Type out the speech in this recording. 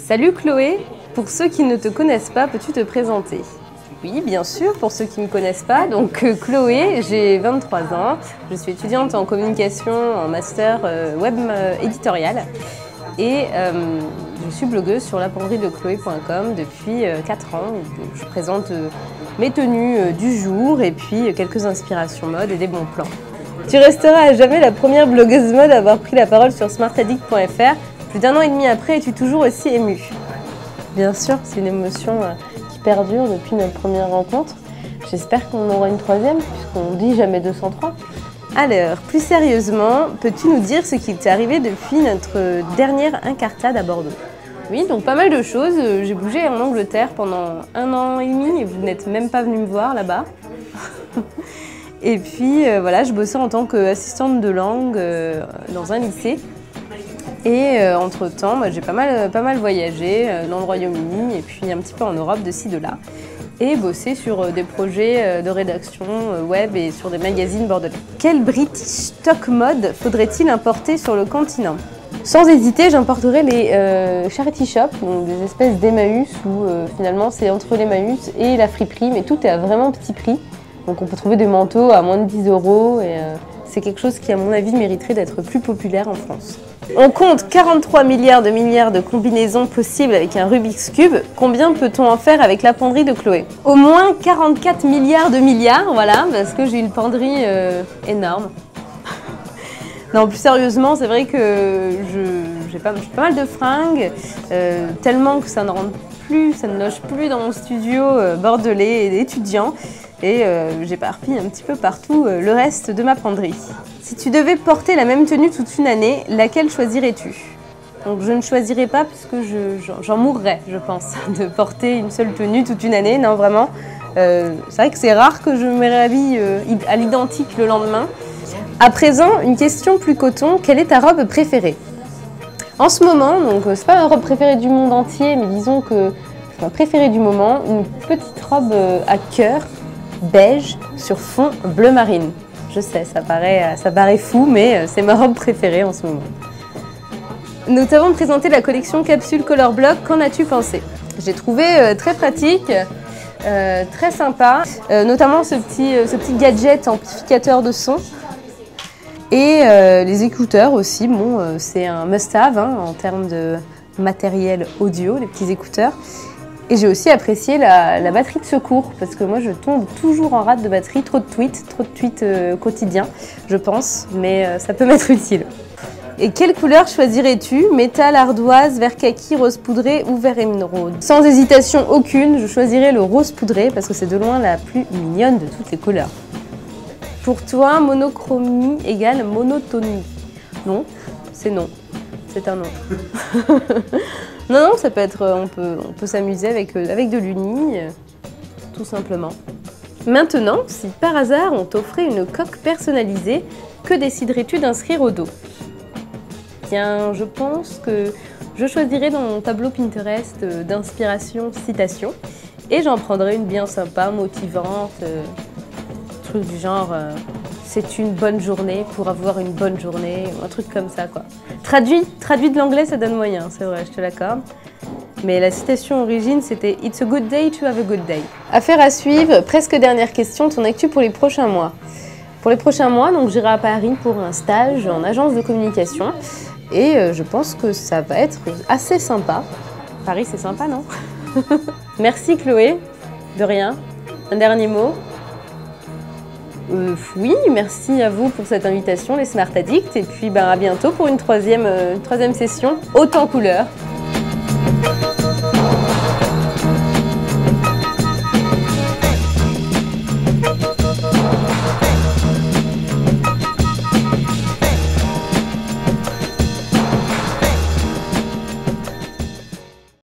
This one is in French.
Salut Chloé, pour ceux qui ne te connaissent pas, peux-tu te présenter? Oui, bien sûr, pour ceux qui ne me connaissent pas, donc Chloé, j'ai 23 ans, je suis étudiante en communication en master web éditorial et je suis blogueuse sur lapenderie-de-chloé.com depuis 4 ans. Donc, je présente mes tenues du jour et puis quelques inspirations mode et des bons plans. Tu resteras à jamais la première blogueuse mode à avoir pris la parole sur smartaddict.fr. Plus d'1 an et demi après, es-tu toujours aussi émue? Bien sûr, c'est une émotion qui perdure depuis notre première rencontre. J'espère qu'on aura une troisième, puisqu'on dit jamais 203. Alors, plus sérieusement, peux-tu nous dire ce qui t'est arrivé depuis notre dernière incartade à Bordeaux? Oui, donc pas mal de choses. J'ai bougé en Angleterre pendant 1 an et demi et vous n'êtes même pas venu me voir là-bas. Et puis voilà, je bossais en tant qu'assistante de langue dans un lycée. Et entre-temps, j'ai pas mal voyagé dans le Royaume-Uni et puis un petit peu en Europe, de ci, de là. Et bossé sur des projets de rédaction web et sur des magazines bordelais. Quel British stock mode faudrait-il importer sur le continent? Sans hésiter, j'importerai les charity shops, donc des espèces d'Emmaüs où finalement c'est entre l'Emmaüs et la friperie, mais tout est à vraiment petit prix. Donc on peut trouver des manteaux à moins de 10 € et c'est quelque chose qui, à mon avis, mériterait d'être plus populaire en France. On compte 43 milliards de combinaisons possibles avec un Rubik's Cube. Combien peut-on en faire avec la penderie de Chloé? Au moins 44 milliards, voilà, parce que j'ai une penderie énorme. Non, plus sérieusement, c'est vrai que j'ai pas mal de fringues, tellement que ça ne rentre plus, ça ne loge plus dans mon studio bordelais et étudiant. Et j'éparpille un petit peu partout le reste de ma penderie. Si tu devais porter la même tenue toute une année, laquelle choisirais-tu? Donc je ne choisirais pas puisque j'en mourrais, je pense, de porter une seule tenue toute une année. Non, vraiment, c'est vrai que c'est rare que je me réhabille à l'identique le lendemain. À présent, une question plus coton, quelle est ta robe préférée? En ce moment, donc c'est pas ma robe préférée du monde entier, mais disons que c'est ma préférée du moment, une petite robe à cœur, beige sur fond bleu marine. Je sais, ça paraît fou, mais c'est ma robe préférée en ce moment. Nous t'avons présenté la collection Capsule Color Block, qu'en as-tu pensé? J'ai trouvé très pratique, très sympa, notamment ce petit gadget amplificateur de son. Et les écouteurs aussi, bon, c'est un must-have en termes de matériel audio, les petits écouteurs. Et j'ai aussi apprécié la batterie de secours, parce que moi je tombe toujours en rate de batterie, trop de tweets quotidiens, je pense, mais ça peut m'être utile. Et quelle couleur choisirais-tu? Métal, ardoise, vert kaki, rose poudré ou vert émeraude? Sans hésitation aucune, je choisirais le rose poudré, parce que c'est de loin la plus mignonne de toutes les couleurs. Pour toi, monochromie égale monotonie? Non, c'est non. C'est un non. Non, ça peut être, on peut s'amuser avec de l'uni, tout simplement. Maintenant, si par hasard on t'offrait une coque personnalisée, que déciderais-tu d'inscrire au dos? Tiens, je pense que je choisirais dans mon tableau Pinterest d'inspiration citation et j'en prendrais une bien sympa, motivante, truc du genre c'est une bonne journée pour avoir une bonne journée, ou un truc comme ça quoi. Traduit de l'anglais, ça donne moyen, c'est vrai, je te l'accorde. Mais la citation origine, c'était « It's a good day to have a good day ». Affaire à suivre, presque dernière question, ton actu pour les prochains mois. Pour les prochains mois, donc j'irai à Paris pour un stage en agence de communication. Et je pense que ça va être assez sympa. Paris, c'est sympa, non? Merci Chloé, de rien. Un dernier mot? Oui, merci à vous pour cette invitation, les Smart Addicts. Et puis à bientôt pour une troisième session, haute en couleur.